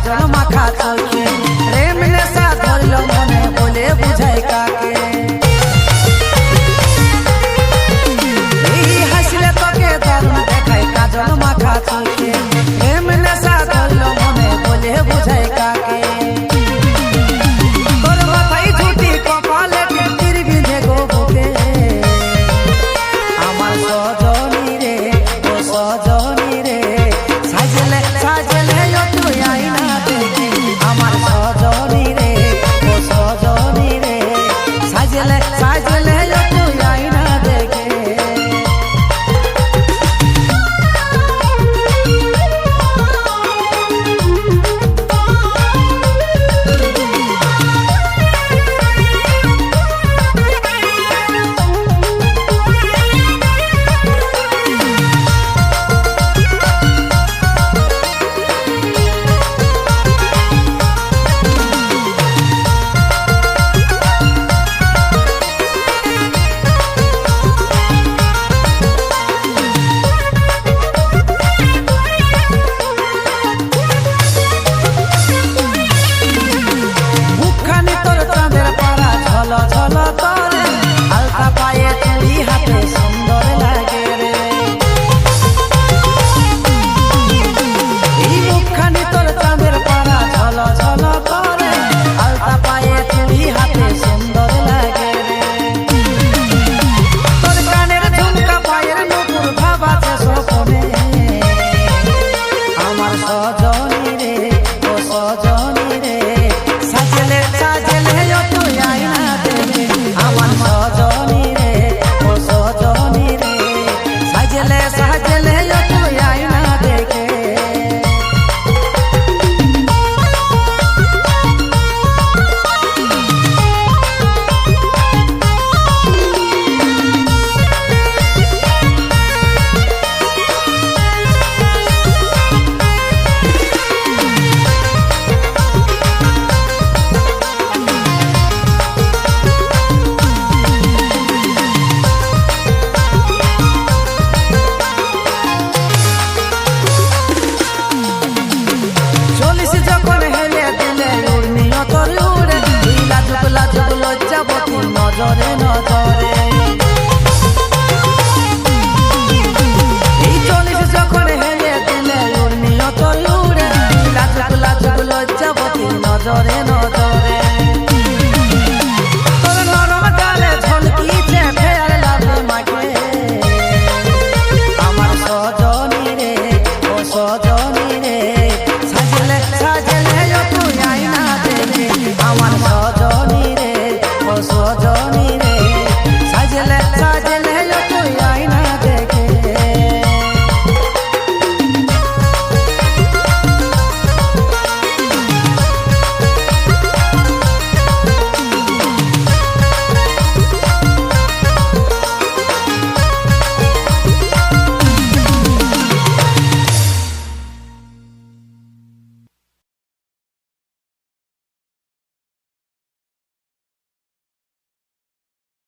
কাজল মাখা চোখে প্রেম নেশা ধরল মনে বলে বুঝাই কাকে এই হাসলে তোকে দারুণ দেখায় কাজল মাখা চোখে প্রেম নেশা ধরল মনে বলে বুঝাই কাকে তোর মাথায় ঝুটি কপালে টির বিঁধে গো বুকে আমার সজনী রে ও সজনী রে সাজলে সাজলে তুই আইনা দেখে আমার সজনী রে ও সজনী রে সাজলে সাজলে তুই আইনা দেখে ঝল করে হালকা পায়ে চুড়ি হাতে সুন্দর লাগে রে এই মুখখানি তোর চাঁদের পাড়া ঝল ঝল করে হালকা পায়ে চুড়ি হাতে সুন্দর লাগে রে তোর কানের ঝুমকা পায়ের নুপুর ভাবাছে স্বপ্নে আমার